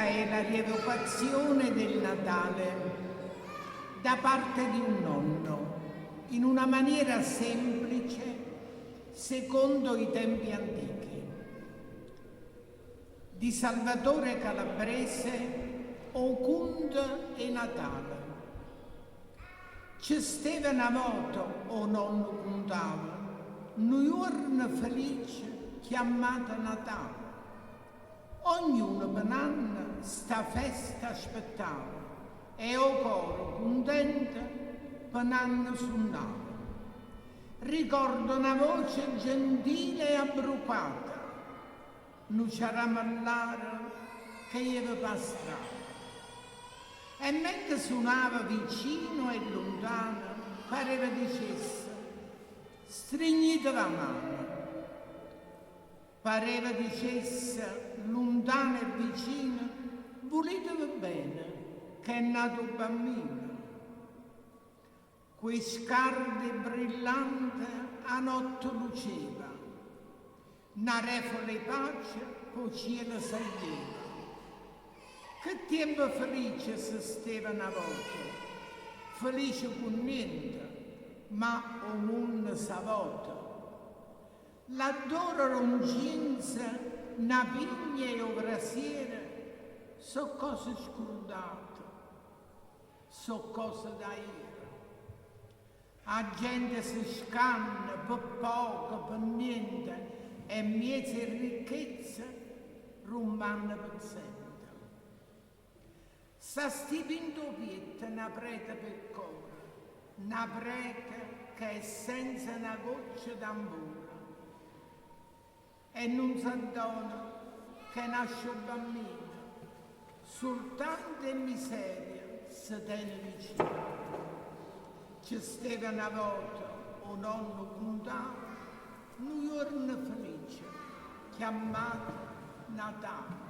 è la rievocazione del Natale da parte di un nonno, in una maniera semplice, secondo i tempi antichi. Di Salvatore Calabrese, Ocund e Natale. Ci stava una volta, o nonno contava, un giorno felice chiamata Natale. Ognuno per un anno sta festa aspettava e o coro contento per un anno suonava. Ricordo una voce gentile e abbrucata, non c'era mallare che gli aveva passato. E mentre suonava vicino e lontano, pareva dicesse, stringite la mano. Pareva dicesse, lontano e vicino, volitevi bene, che è nato un bambino. Quei scardi brillanti a notte luceva, una refole pace con cielo saleva. Che tempo felice si stava una volta, felice con niente, ma o mondo savota. L'adoro longinza, una vigna e un brasiere, so cose scordate, so cose da ira. La gente si scanna per poco, per niente, e miezza ricchezza rumbando per sempre. Sta stipendo pietta una prete per cuore, una prete che è senza una goccia d'amore. E non s'addona che nasce un bambino, soltanto in miseria si tiene vicino. Ci stava una volta un nonno contava, un giorno felice, chiamato Natale.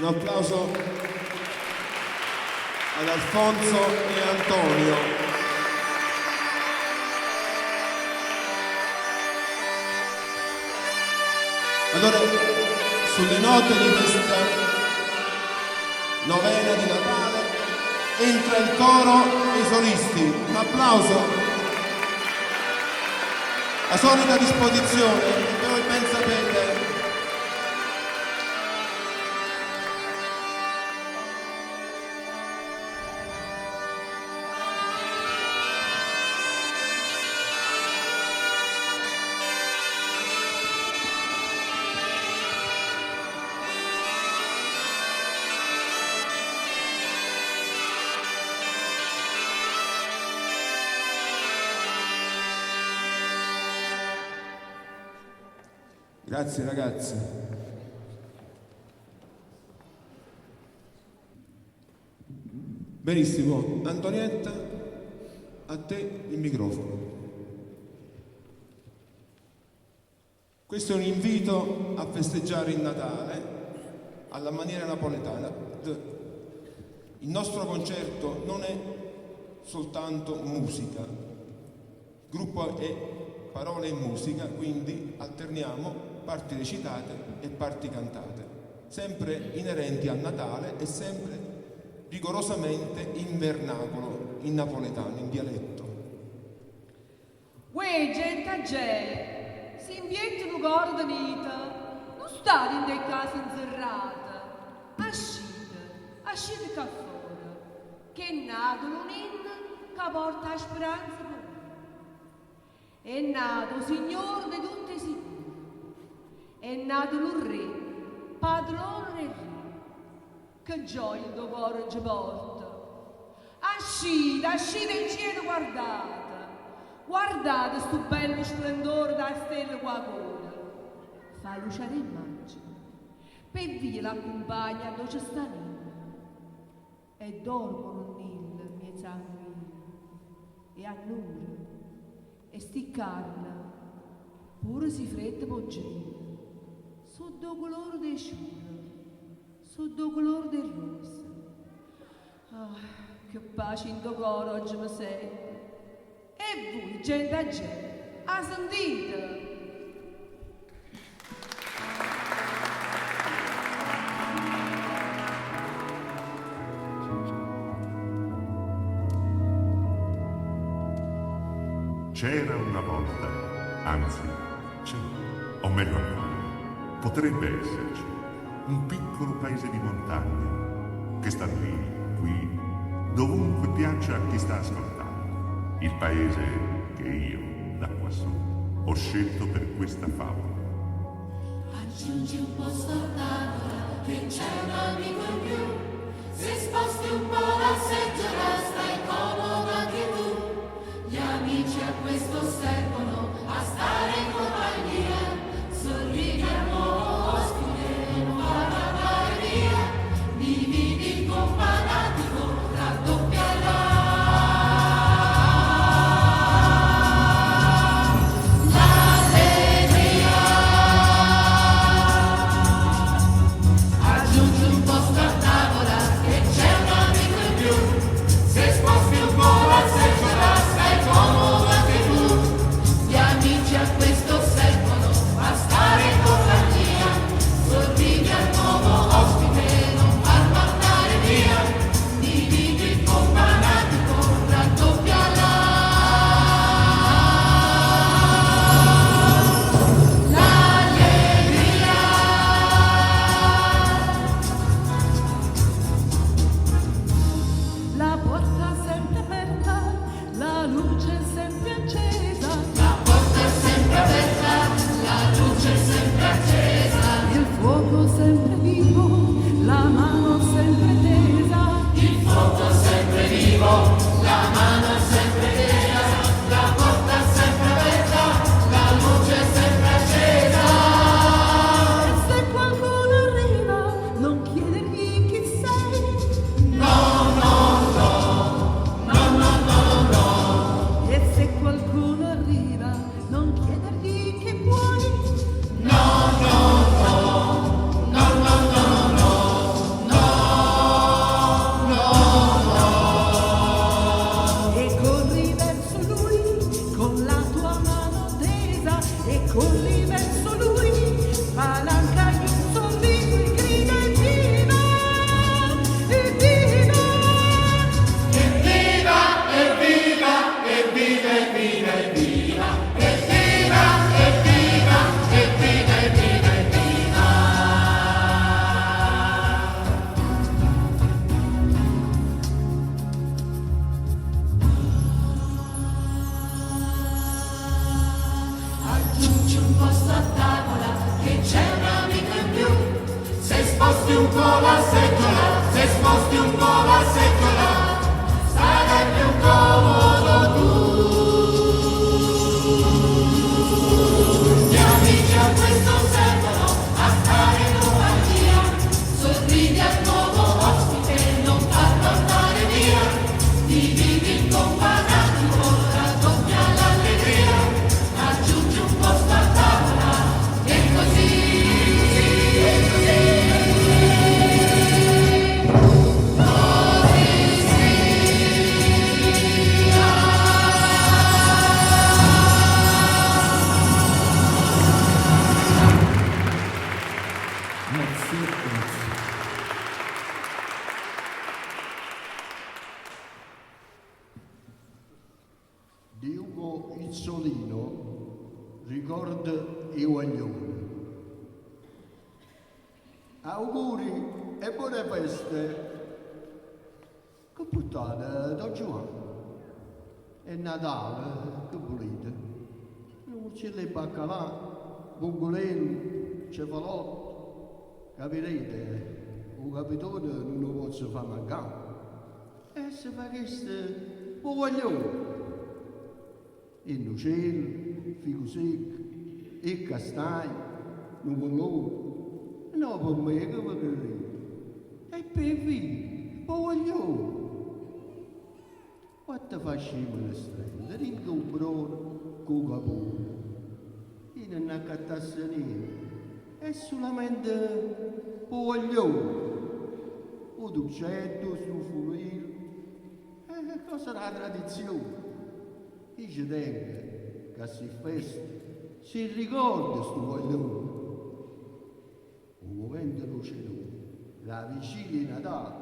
Un applauso ad Alfonso e Antonio. Allora, sulle note di questa novena di Natale entra il coro e i solisti. Un applauso. La solita disposizione, che voi ben sapete. Grazie ragazzi. Benissimo, Antonietta, a te il microfono. Questo è un invito a festeggiare il Natale alla maniera napoletana. Il nostro concerto non è soltanto musica, il gruppo è parole e musica, quindi alterniamo parti recitate e parti cantate, sempre inerenti al Natale e sempre rigorosamente in vernacolo, in napoletano, in dialetto. Uè, gente a gente, si invietta un coro di vita, non state in dei case inserrate, ascite qua fuori, che è nato un inno che porta a speranza per voi. È nato Signore di tutti i signori, è nato un re, padrone del re, che gioia il tuo cuore ci porta. Ascite in cielo, guardate sto bello splendore da stelle qua coda. Fa luce d'immagine, per via l'accompagna dove c'è sta Nina, e dormono Nil, mie sanguine, e annura, e sticcarla, pure si fredda poggina, sotto colore dei sciuri, sotto colore del rosa. Ah, che pace in tuo cuore oggi mi sento. E voi, gente a gente, ha sentito? C'era una volta, anzi, c'è, o meglio ancora, potrebbe esserci, un piccolo paese di montagna che sta lì, qui, dovunque piaccia a chi sta ascoltando. Il paese che io, da quassù, ho scelto per questa favola. Aggiungi un posto a tavola, che c'è un amico in più. Se sposti un po' la seggiola, stai comodo anche tu. Gli amici a questo servono, a stare in compagnia. Sorridi al nuovo ospite, non farlo andare via. Dividi il companatico, raddoppia aggiungi un posto a tavola, che c'è un amico in più. Se sposti un po' la seggiola, stai comodo anche tu. Gli amici a questo servono, a stare in compagnia. Sorridi al nuovo ospite, non farlo andare via. Dividi il companatico, raddoppia La porta sempre aperta, la luce è sempre accesa. La porta è sempre aperta, la luce è sempre accesa. Il fuoco sempre vivo, la mano sempre tesa. Il fuoco è sempre vivo, la mano è sempre tesa. La porta è sempre aperta, la luce è sempre accesa. E se qualcuno arriva, non chiedergli chi sei. E se qualcuno arriva, non chiedergli che vuoi. E corri verso lui con la tua mano tesa. E corri verso lui, spalancagli un sorriso e grida evviva, evviva. Evviva, evviva, evviva, evviva, evviva. Evviva, evviva, evviva, evviva, evviva. Aggiungi un posto a tavola, che c'è un amico in più. Se sposti un po' la seggiola, se sposti un po' la seggiola, sarai più comodo tu. Gli amici a questo servono, ricorda i guaglioni. Auguri e buone feste. Che puttana, Don Giovanni. È Natale, che volete? Non c'è le baccalà, bongolello, cefalotto. Capirete, un capitone non lo posso fare mancare. E se fa questo, un guaglione. Il nucello, figo secco, il castagno, il mellone. No, per me che va che e per i figli, un guaglione. Quanto facciamo le strade? Rinco un brone con capone. Io non accattasse niente. È solamente un guaglione. Un ducetto sul fulino. E cosa è la tradizione? Dice tenga che si festa, si ricorda sto guaglione. Un momento luce la vigilia di Natale,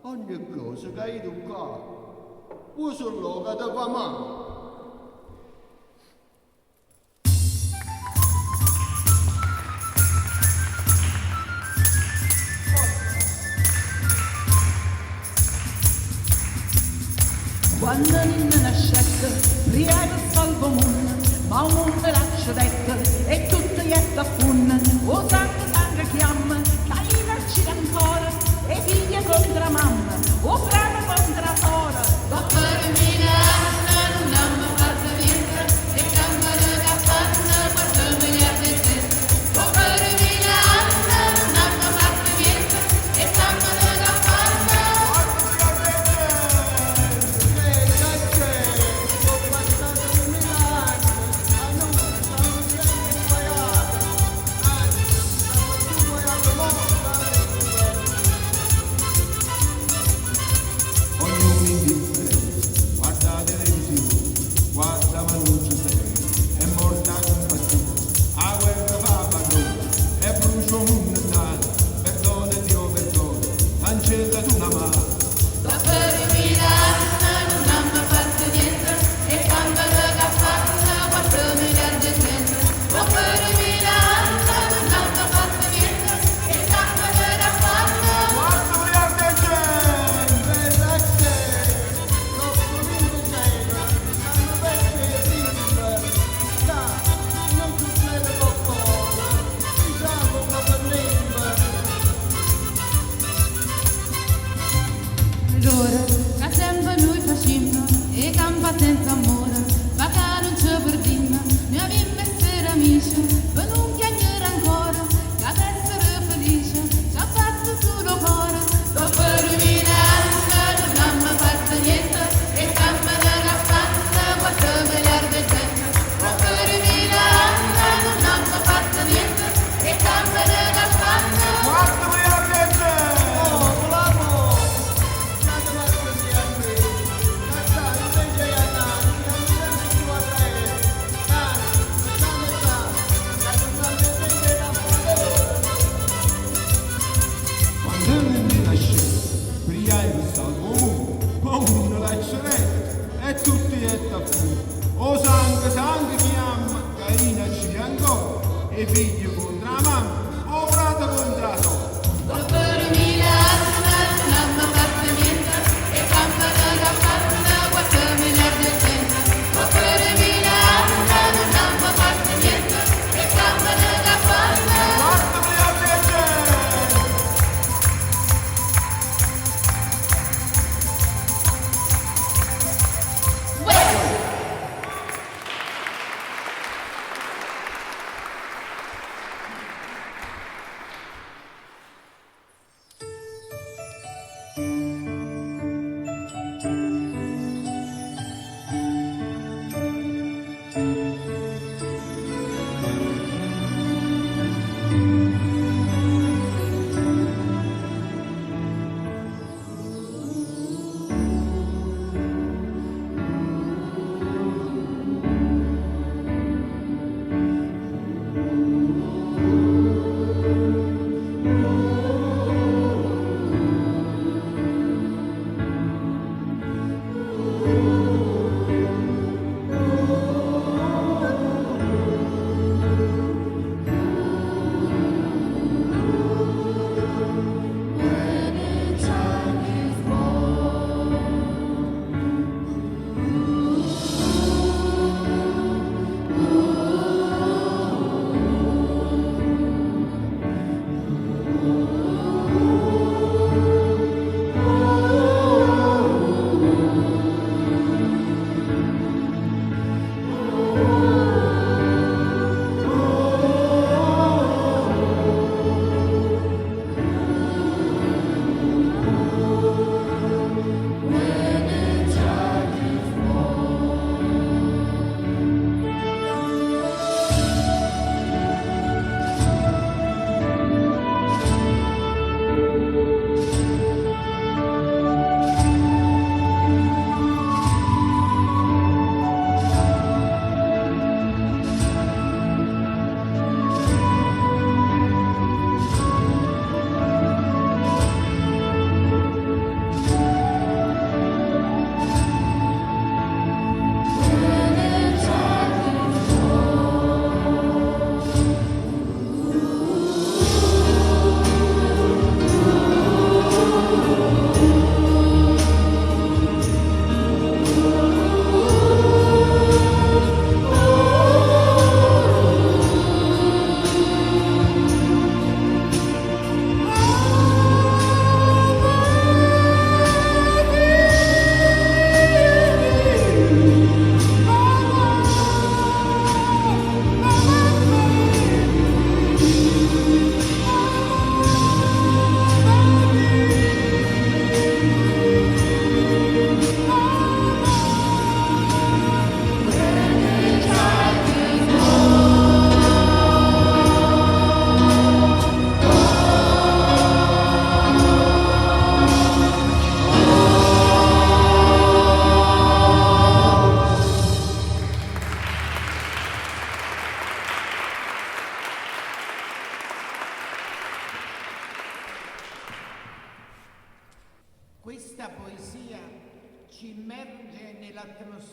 ogni cosa che hai toccato. Uso il logo da famare. Quando ninna nascette, prima che salvo mondo, ma un mondo lascia detto, e tutto gli affunna, o sangue chiama, caina ci ancora, e figlia contro mamma, o frate contro sora.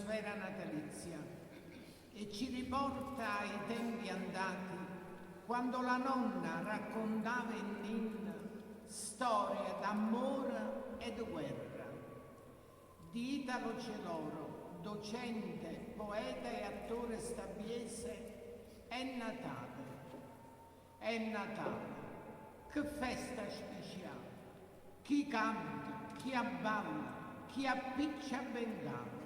l'atmosfera natalizia e ci riporta ai tempi andati, quando la nonna raccontava in ninna storie d'amore e di guerra. Di Italo Celoro, docente, poeta e attore stabiese, è Natale. È Natale. Che festa speciale. Chi canta, chi abballa, chi appiccia bengala.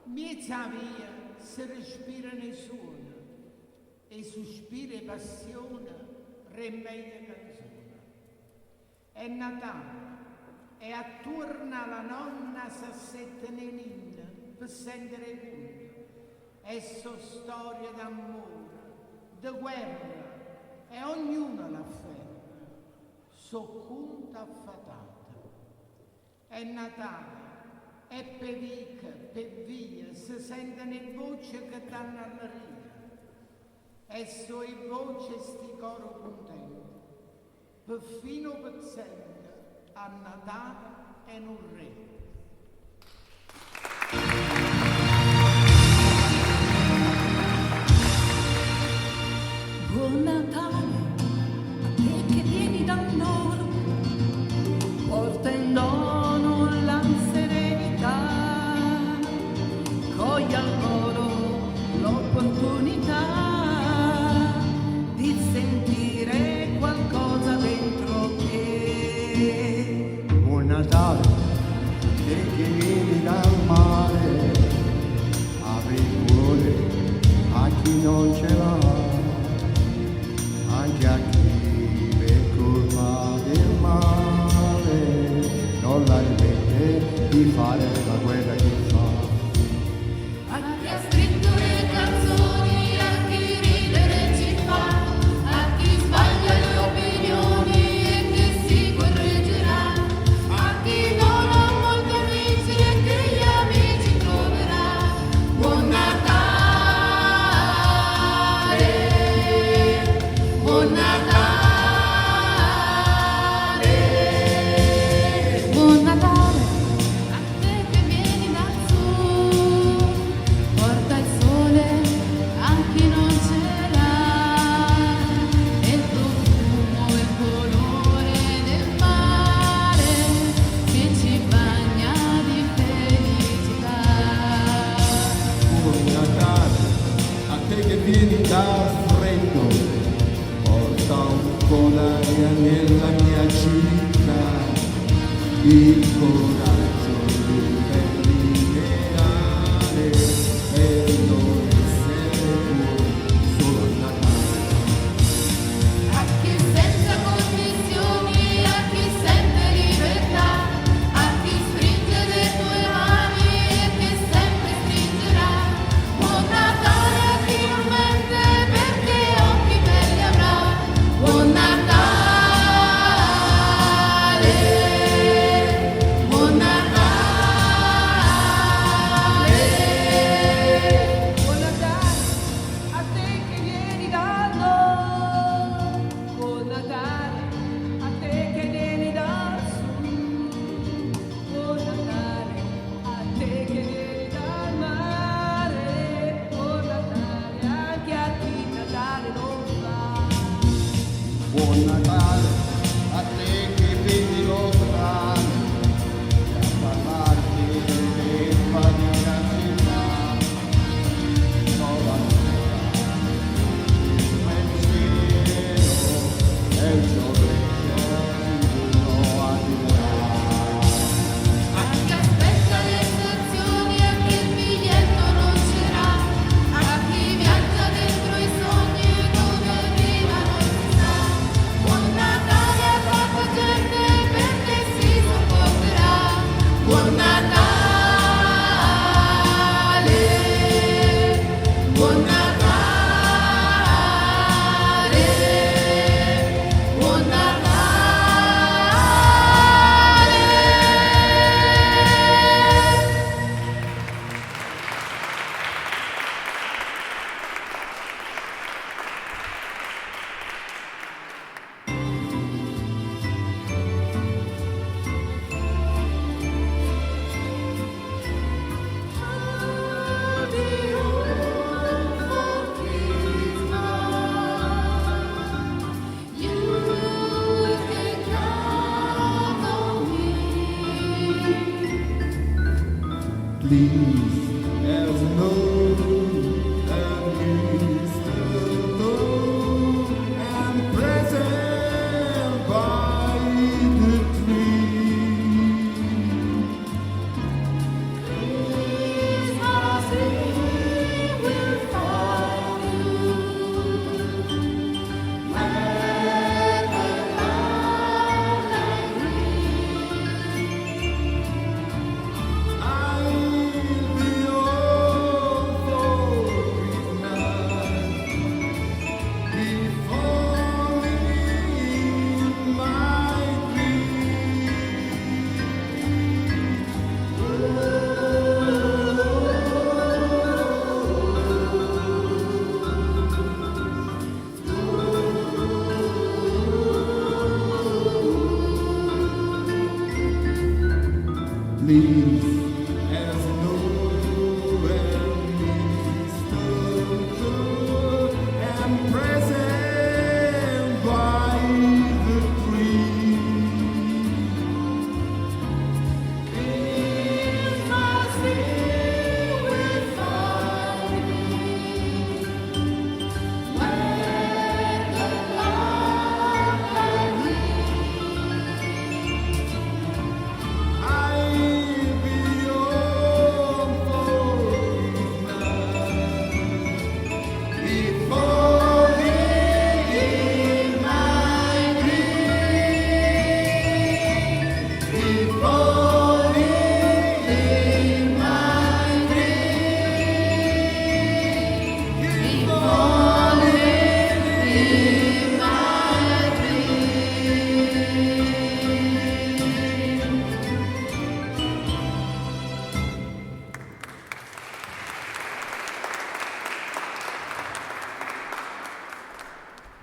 Miezza via si respira nei suoni e sospira e passione rimedia canzone. È Natale e attorno alla nonna s'assetta nei ninna per sentire i pugni. E so storie d'amore, di guerra e ognuno l'afferra. So conta affatata. È Natale e per vica, per via, si sentono le voci che danno all'aria. E so i voci sti coro contenti, perfino pezzente, a Natale e un re. Buon Natale, a te che vieni da noi, porta in dono la serenità, cogli al volo l'opportunità di sentire qualcosa dentro te. Buon Natale, te che vieni dal mare, apri il cuore a chi non ce l'ha, anche a chi per colpa del male non la rimette di fare la guerra che fa. A chi ha scritto le canzoni, a chi ridere ci fa, a chi sbaglia le opinioni e che si correggerà, a chi non ha molti amici e che gli amici troverà. Buon Natale, buon Natale, buon Natale, a te che vieni dal sud, porta il sole a chi non ce l'ha, e il profumo e il colore del mare che ci bagna di felicità. Buon Natale, a te che vieni dal freddo, porta un po' d'aria nella mia città, il coraggio di liberare e non essere buoni solo a Natale. A chi senza condizioni, a chi sente libertà, a chi stringe le tue mani e che sempre stringerà. Buon Natale a chi non mente perché occhi belli avrà. Buon Natale, buon Natale.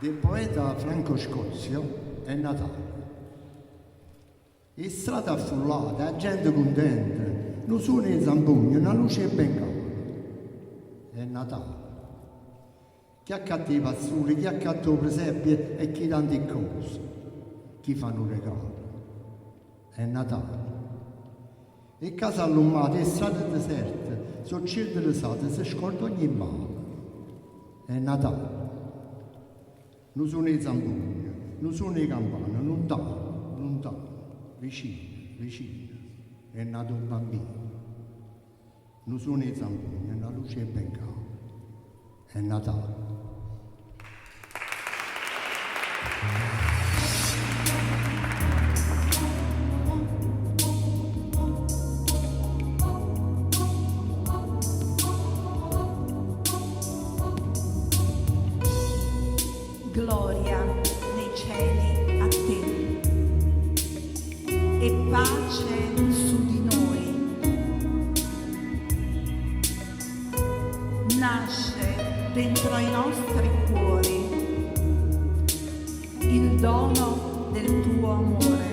del poeta Franco Scozio è Natale. E strada affollata, la gente contenta, non suona i zampugni, una luce ben calda. È Natale. Chi accatta i pazzuri, chi accatta le presepe e chi tante cose, chi fanno un regalo. È Natale. E case allumate, e strade deserte, sono cieli risate, si scorda ogni male. È Natale. Non sono i zampugni, non sono i campani, lontano, vicino, è nato un bambino. Non sono i zampugni, è una luce ben calda. È Natale. Gloria nei cieli a te e pace su di noi. Nasce dentro ai nostri cuori il dono del tuo amore.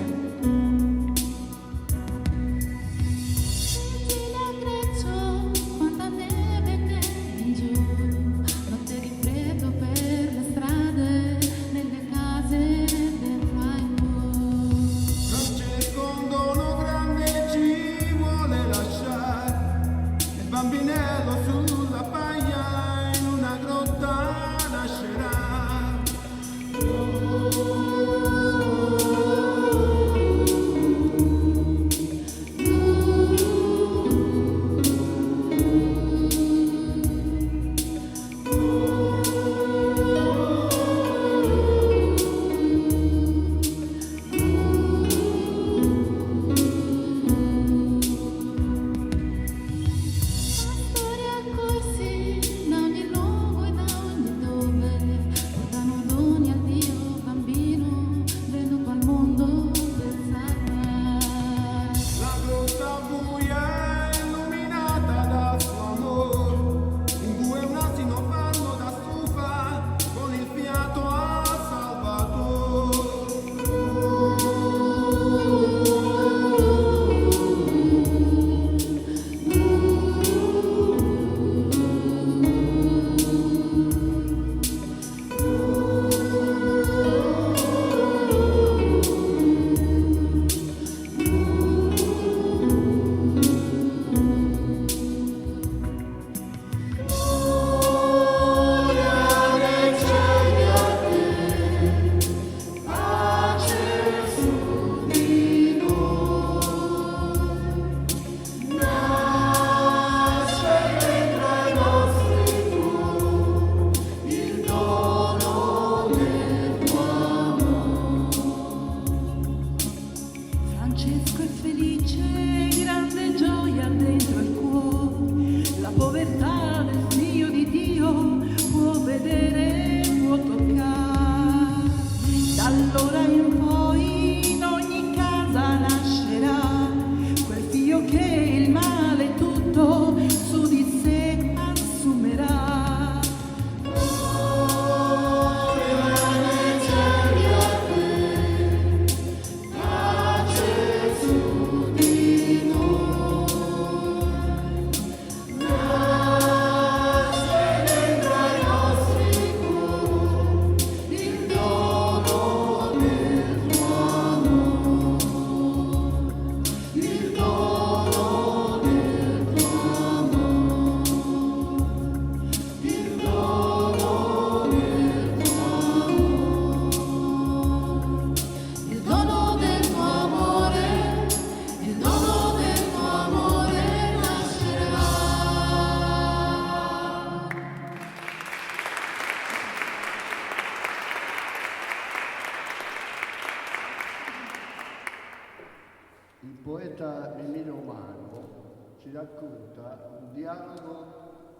Il poeta Emilio Mango ci racconta un dialogo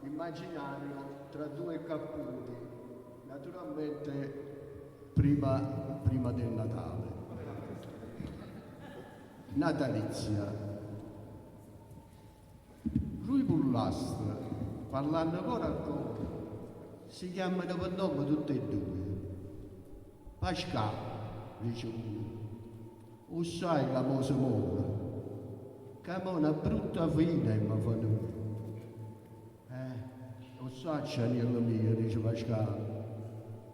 immaginario tra due capputi, naturalmente prima del Natale. Natalizia. Lui Pullastra, parlando ancora, si chiamano per nome tutti e due. Pascal, dice uno, o sai che mo si muore, che mo una brutta fine mi fa noi. Lo sai, Cianiello mio, dice Pascal,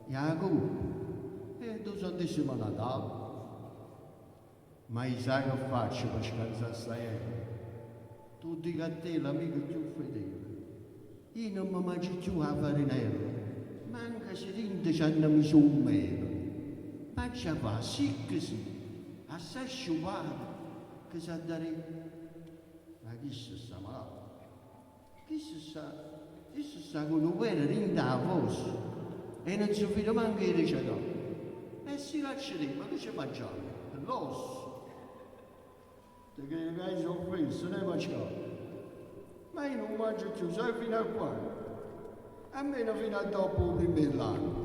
Jacopo, e tu Santissimo Natale. Ma sai che faccio per scansare stasera? Tu dici a te l'amico più fedele. Io non mi mangio più la farinella, manca se rinde c'hanno messo un meno. Ma c'è fa, sì che sì, assai sciupato, che sa dare. Ma chi si sta male? Chi si sta con un vero rinde a posto? E non si fida manco di ricevere. E si lascia lì, ma che ci facciamo? L'osso. Perché hai sorpreso, ne facciamo. Ma io non mangio più, sai fino a quando? Almeno fino a dopo il primo anno.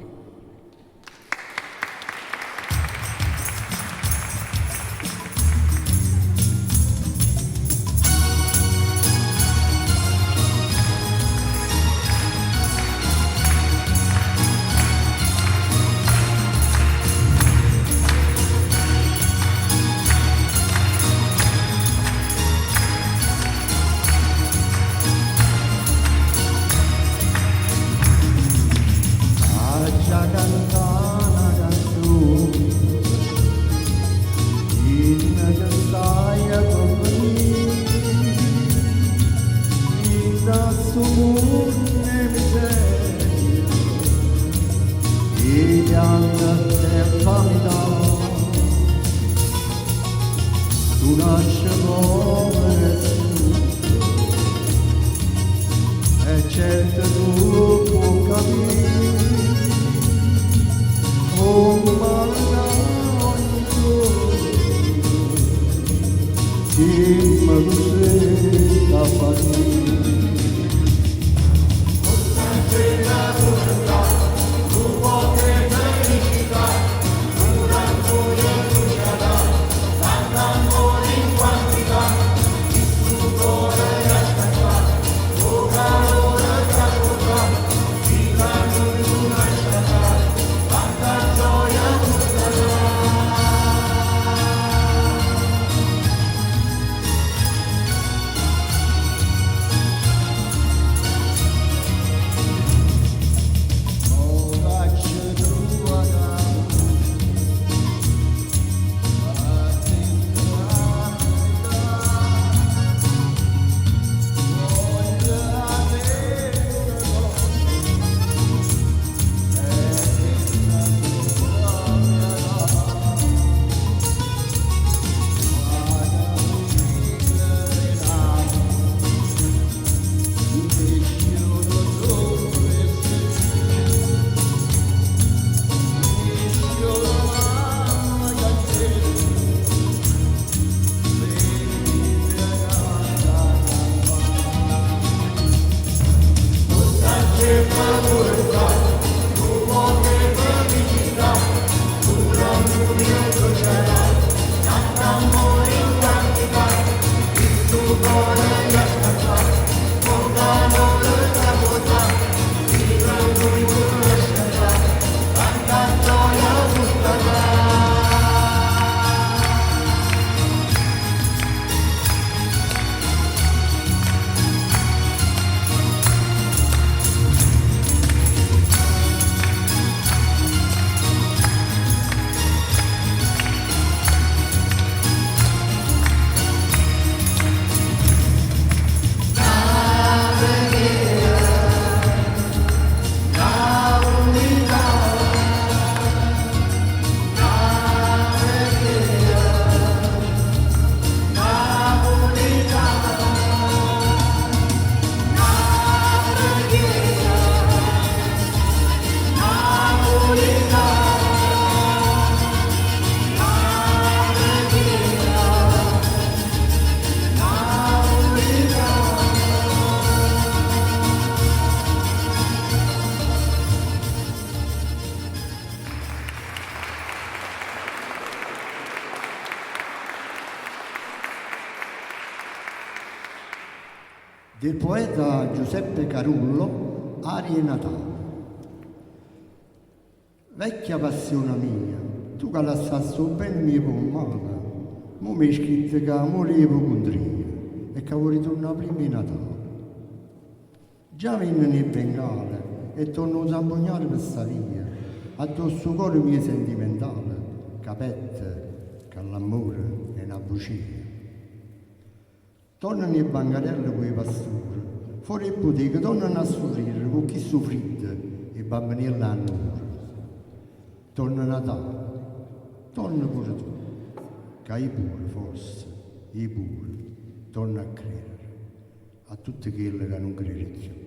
Del poeta Giuseppe Carullo, Arie Natale. vecchia passione mia, tu che la lasciaste bene mia per male, mo mi hai scritto che volevo contria e che vorrei tornare prima di Natale. Già venne nel bengale e torno a zambognare per sta via, addosso cuore mio sentimentale, capette che l'amore è una bugia. Tornano i bancarelli con i pastori, fuori ipoteca, tornano a soffrire con chi soffrite e bambini l'hanno. Torna Natale, torna pure tu, che hai pure forse, hai pure, torna a credere a tutte quelle che non credi più.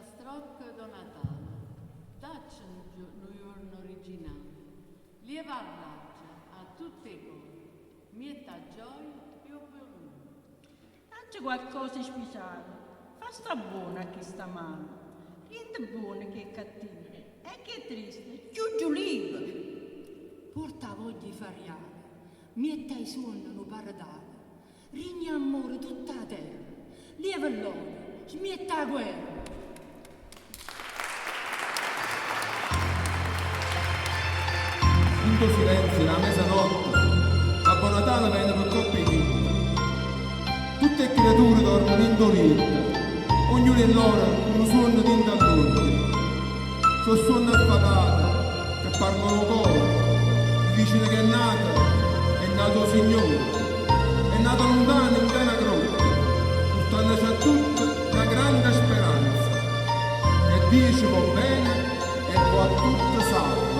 strocca do Natale, dacci un giorno originale, lieva a tutte le cose, mietta gioia più volume. C'è qualcosa di speciale, fa sta buona che sta male, niente buona che cattiva, e che triste, giù libero. Porta voglia di fariare, mietta i suoni no paradare, rigna amore tutta la terra, lieva l'odio, smietta la guerra. Tutto silenzio, la mezzanotte, Babbo Natale viene per coppie di tutte le creature dormono indolente, ognuno in loro un suono di intallone. Sono suoni affadati che parlano coro, dicono che è nato il Signore, è nato lontano in piena grotta, portandoci a tutti una grande speranza, che dice va bene e va tutto salvo.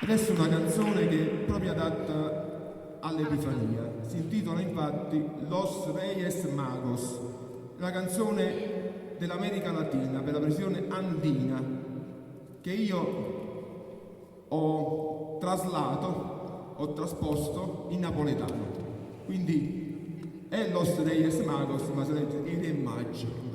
Adesso una canzone che è proprio adatta all'Epifania, si intitola infatti Los Reyes Magos, una canzone dell'America Latina per la versione andina che io ho traslato, ho trasposto in napoletano, quindi è Los Reyes Magos ma si legge i Re Magi.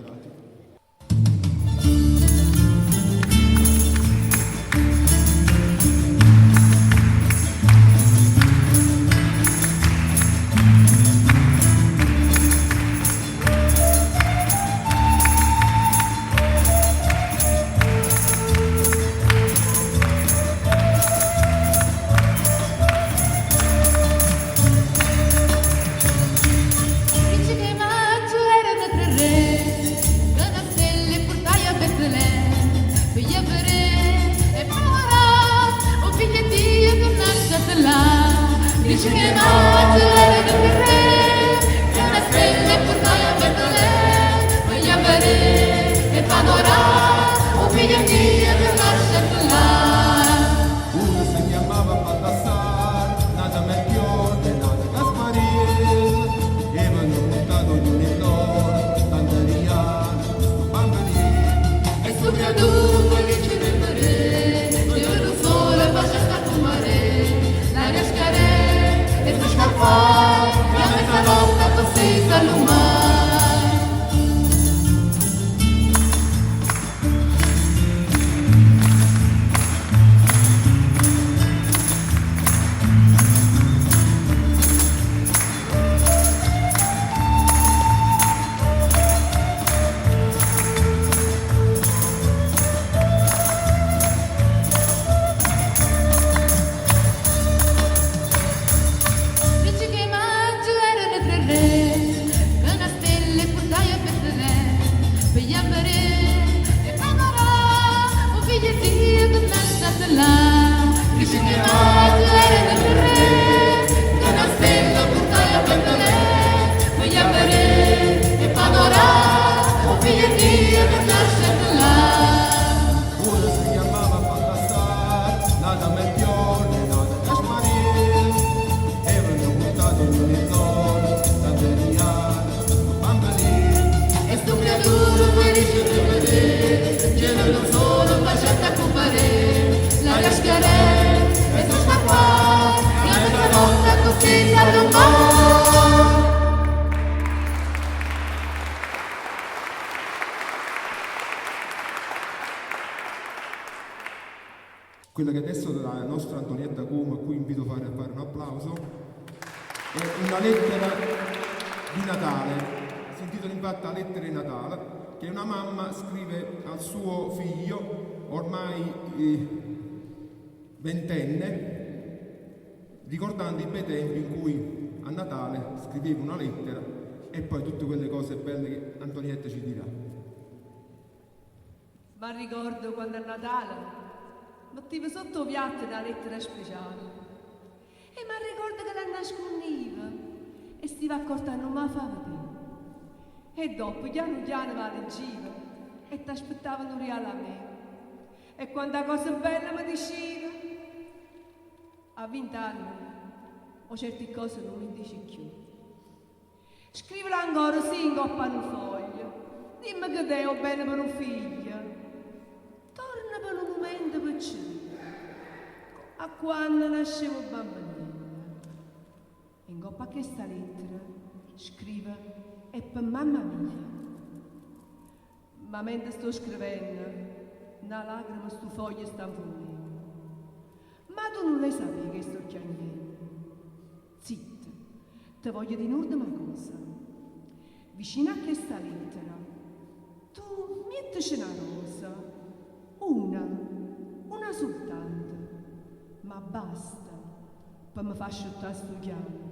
Dice che maggio erano tre re, da una stelle portai a Betlemme. quella che adesso la nostra Antonietta Como, a cui invito a fare un applauso, è una lettera di Natale. Si intitola infatti La lettera di Natale, che una mamma scrive al suo figlio, ormai ventenne, ricordando i bei tempi in cui a Natale scriveva una lettera e poi tutte quelle cose belle che Antonietta ci dirà. Ma ricordo quando a Natale mettevo sotto piatto una lettera speciale e mi ricordo che la nascondiva e stiva accortando non mi fa vedere. E dopo piano piano va leggiva e ti aspettavano un reale a me. E quando la cosa bella mi diceva, a 20 anni o certe cose non mi dici più. Scrivila ancora sì in coppa a un foglio, dimmi che te ho bene per un figlio, torna per un momento per cielo, a quando nascevo bambina. In coppa a questa lettera scrive è per mamma mia. Ma mentre sto scrivendo, una lacrima sto foglio sta fuori. Ma tu non le sapevi che sto piangendo. Zitta, ti voglio dire un'ultima cosa. Vicino a questa lettera, tu mettici una rosa, una soltanto, ma basta per mi far asciuttare sto pianto.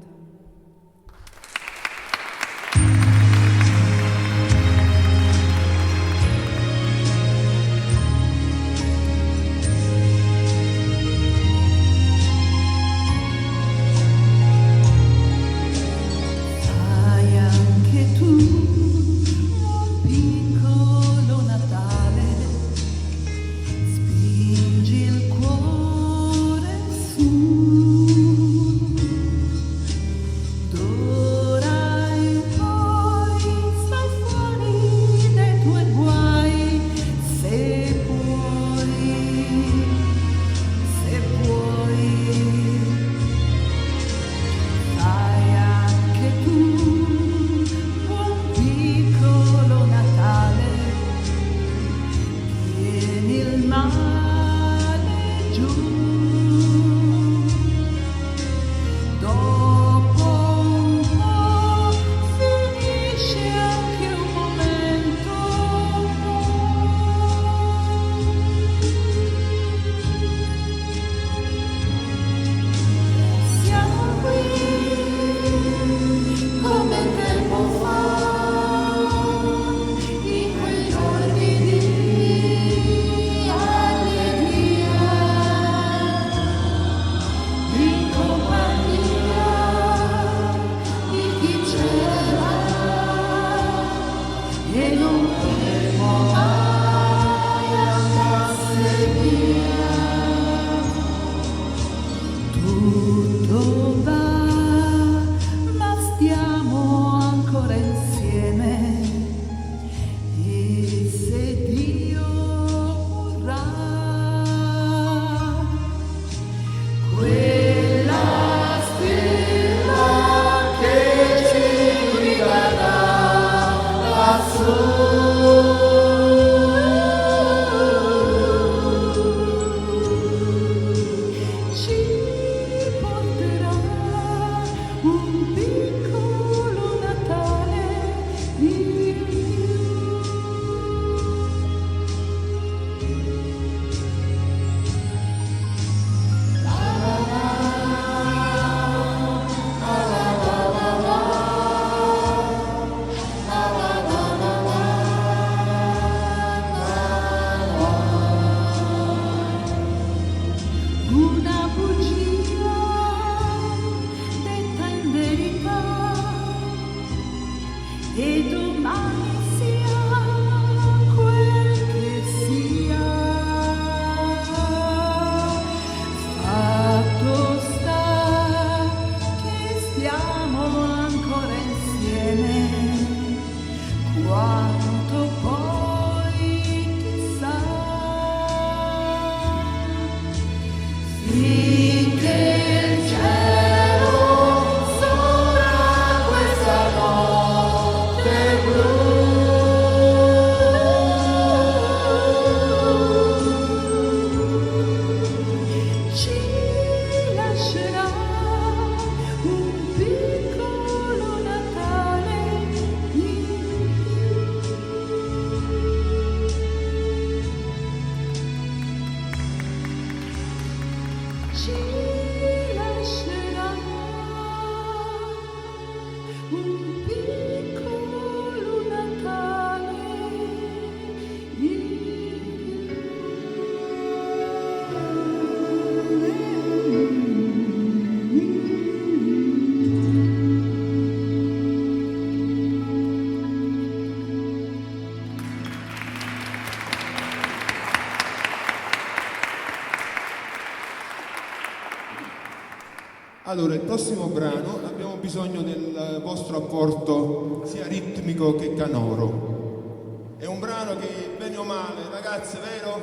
Allora, il prossimo brano abbiamo bisogno del vostro apporto sia ritmico che canoro. È un brano che, bene o male, ragazze, vero?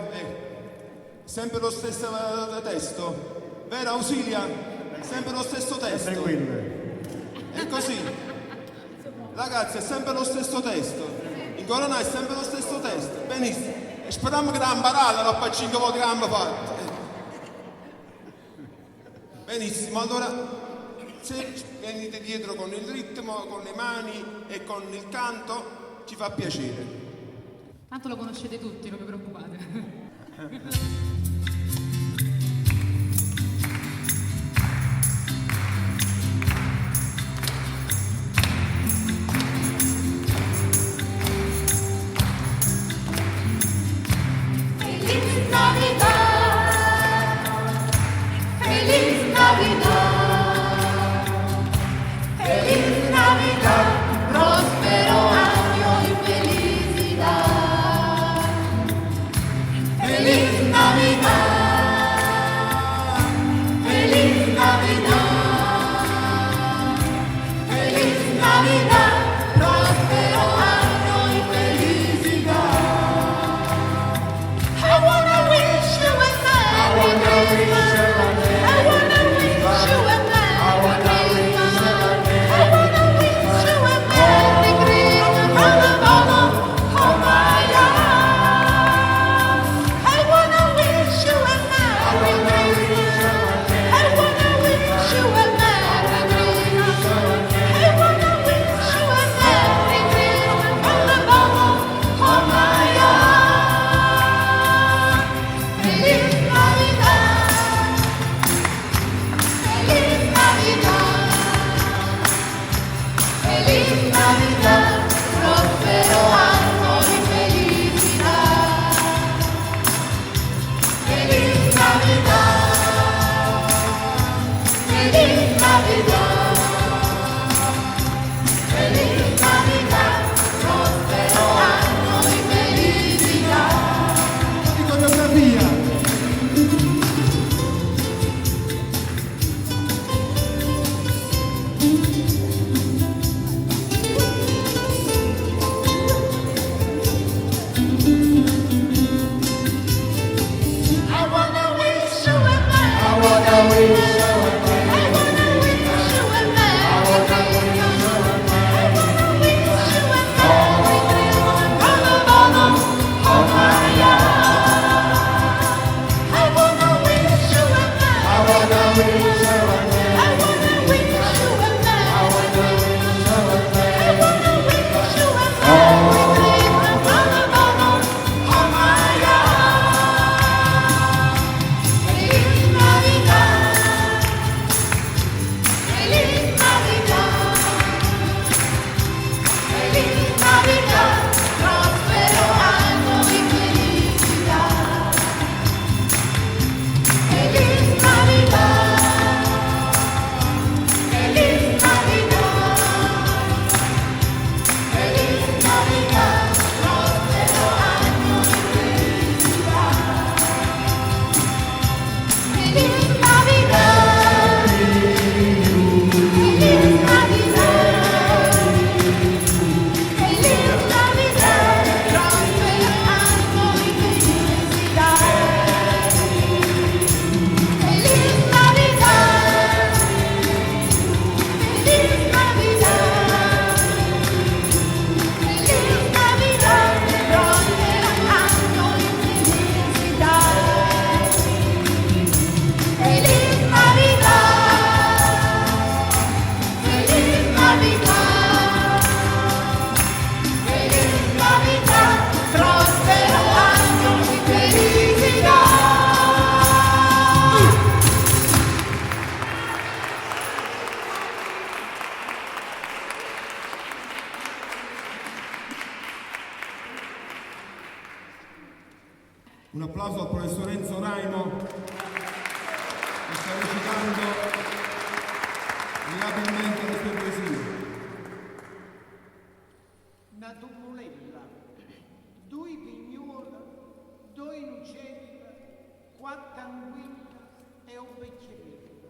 Sempre lo stesso testo? Vero Ausilia? Sempre lo stesso testo? È così. Ragazzi, è sempre lo stesso testo. In Corona è sempre lo stesso testo. Benissimo. E speriamo che l'ha imparato dopo 5 volte che l'abbiamo fatto. Benissimo, allora se venite dietro con il ritmo, con le mani e con il canto, ci fa piacere. Tanto lo conoscete tutti, non vi preoccupate. Feliz Navidad, Feliz Navidad, Feliz Navidad, próspero año y felicidad. Feliz Navidad, Feliz Navidad, Feliz Navidad, próspero año y felicidad. I wanna wish you a Merry Christmas. I wanna wish you a Merry Christmas. I wanna wish you a Merry Christmas from the bottom of my heart. I wanna wish you a Merry Christmas. I wanna wish you a Merry Christmas. I wanna wish you a Merry Christmas from the bottom of my heart. Feliz Navidad, Feliz Navidad, Feliz Navidad, próspero año y felicidad. Feliz Navidad, Feliz Navidad, Feliz Navidad, próspero año y felicidad. Di coreografia. I wanna wish you a Merry I wanna wish you a Merry I wanna wish you a Merry I wanna wish you a Merry I wanna wish you a Merry Christmas from the bottom of my heart. I wanna wish you a Merry I wanna wish you a Merry I wanna wish you a Merry I wanna wish you a Merry I wanna wish you a Merry Christmas from the bottom of my heart. Feliz Navidad, Feliz Navidad, Feliz Navidad, próspero año y felicidad. Feliz Navidad, Feliz Navidad, Feliz Navidad, próspero año y felicidad. Feliz Navidad, Feliz Navidad, Feliz Navidad, próspero año y felicidad. Feliz Navidad, Feliz Navidad, Feliz Navidad, próspero año y felicidad. Feliz Navidad, Feliz Navidad, Feliz Navidad, próspero año y felicidad. Un applauso al professor Enzo Raimo che sta recitando mirabilmente le sue poesie. Una tumulella, due pignole, due uccelli, quattro anguille e un beccellino.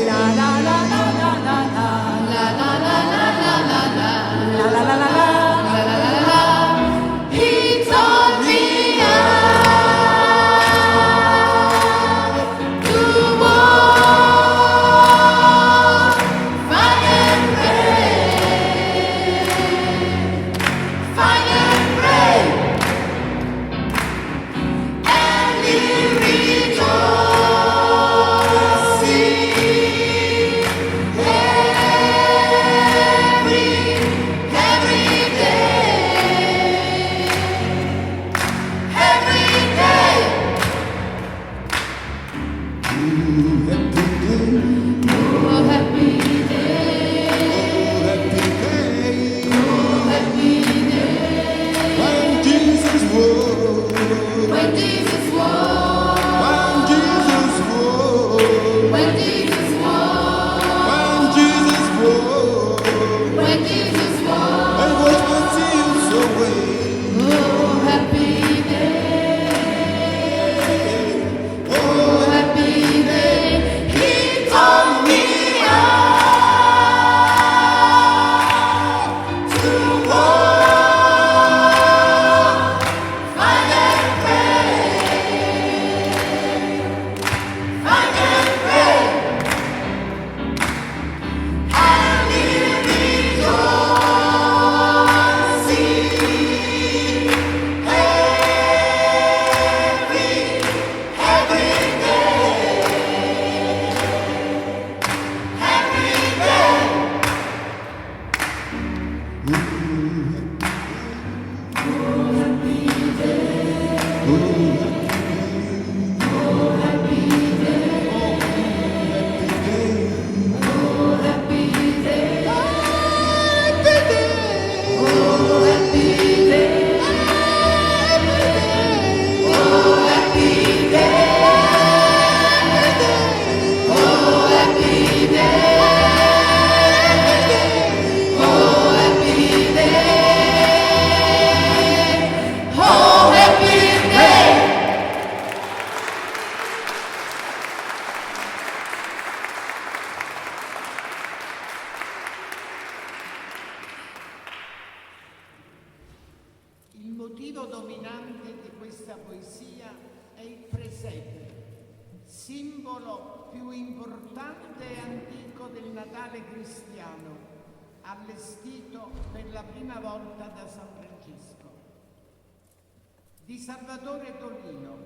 Il motivo dominante di questa poesia è il presepe, simbolo più importante e antico del Natale cristiano, allestito per la prima volta da San Francesco. Di Salvatore Tolino,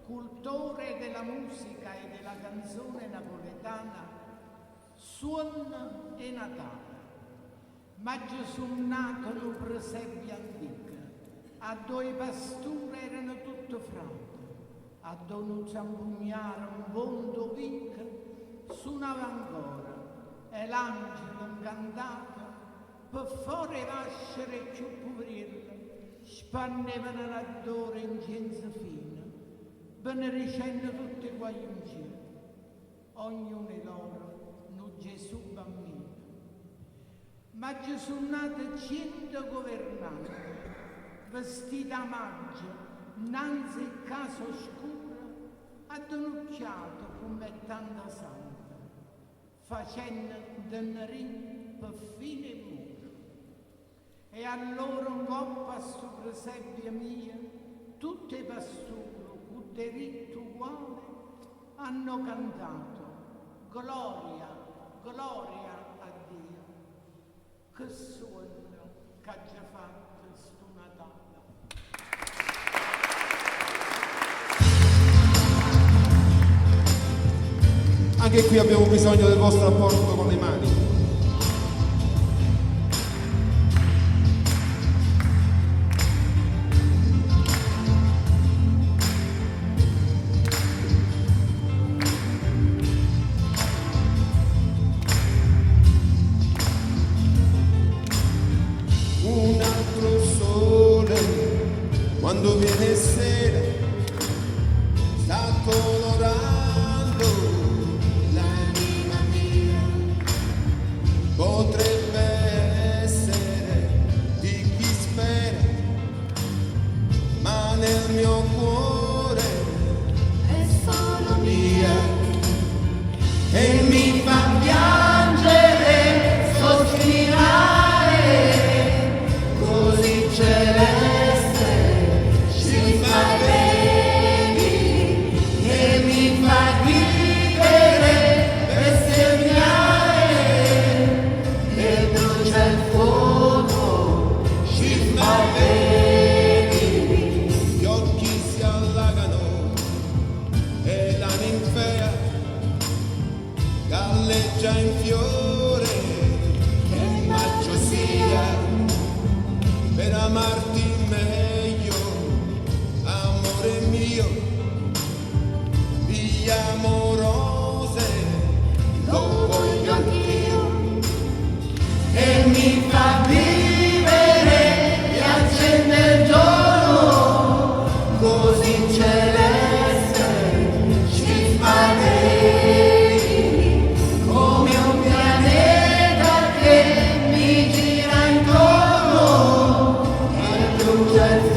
cultore della musica e della canzone napoletana, suon e Natale. Ma Gesù nato lo presepe antico, a due pasture erano tutto frate, a dono zampugnare un mondo vic, suonava ancora, e l'angelo incantato, per fuori vascere più poverille, spannevano l'addore incenso fino, benedicendo tutti i guagliuncini, ognuno di loro, no Gesù bambino. Ma Gesù nato 100 governanti, vestita a maggio, innanzi il caso oscuro, addonocchiato come tanta santa, facendo denari per fine muro. E allora un coppa a sto presepe mia, tutti i pastori, con diritto uguale, hanno cantato, gloria, gloria a Dio. Che sogno che ha già fatto sto Natale. Anche qui abbiamo bisogno del vostro apporto con le mani. Un altro sole, quando viene sera, sta colorando l'anima mia. Potrebbe essere di chi spera, ma nel mio cuore è solo mia e mi fa piangere, sospirare, così celeste, ci fa bene e mi fa vivere, bestemmiare, e brucia il fuoco, ci fa bene, gli occhi si allagano e la ninfea galleggia in fiore, che maggio sia per amarti meglio, amore mio, via amorose, lo voglio anch'io, e mi fa vivere e accende il giorno, così celeste, ci fa bene, come un pianeta che mi gira intorno, e brucia il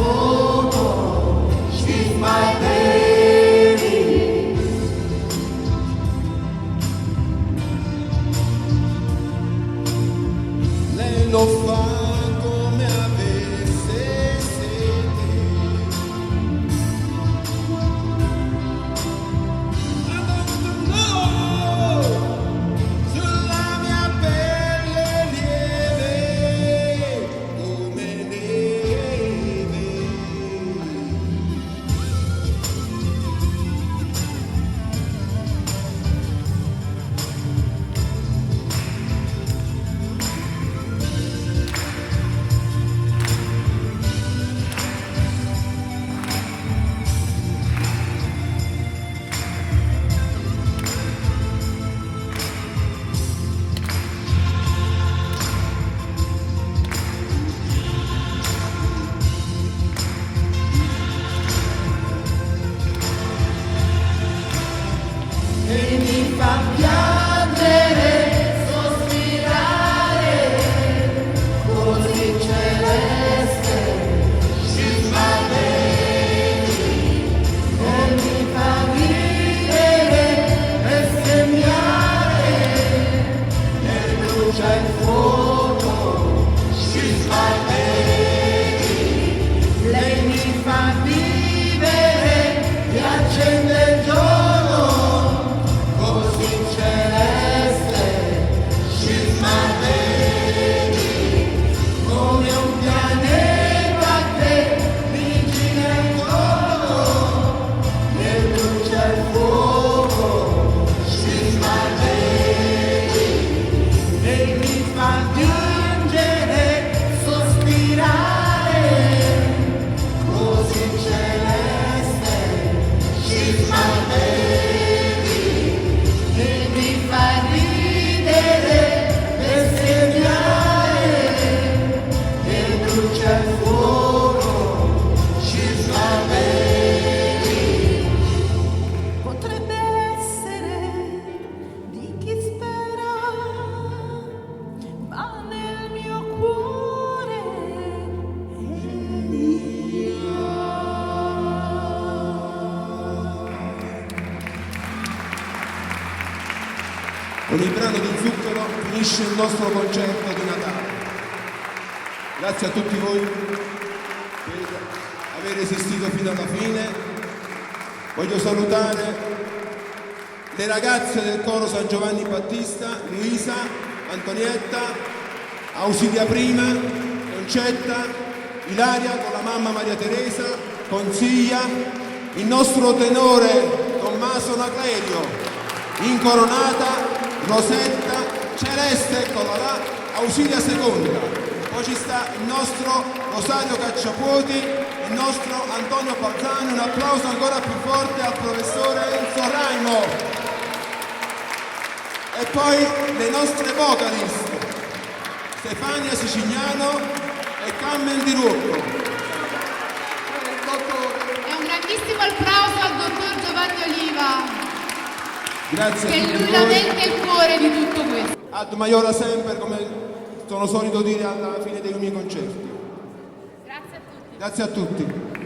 c'è fuoco ci spaventi. Potrebbe essere di chi spera, ma nel mio cuore è Con il brano di Zucchero finisce il nostro concerto di Natale. Grazie a tutti voi per aver resistito fino alla fine. Voglio salutare le ragazze del coro San Giovanni Battista, Luisa, Antonietta, Ausilia Prima, Concetta, Ilaria con la mamma Maria Teresa, Consiglia, il nostro tenore Tommaso Naclerio, Incoronata, Rosetta, Celeste, eccola là, Ausilia Seconda. Poi ci sta il nostro Rosario Cacciapuoti, il nostro Antonio Palzani. Un applauso ancora più forte al professore Enzo Raimo. E poi le nostre vocalist, Stefania Sicigliano e Carmen Di Rocco. E un grandissimo applauso al dottor Giovanni Oliva, Grazie che a è tutti lui voi. la mente e il cuore di tutto questo. Ad Maiola sempre, come sono solito dire alla fine dei miei concerti. Grazie a tutti. Grazie a tutti.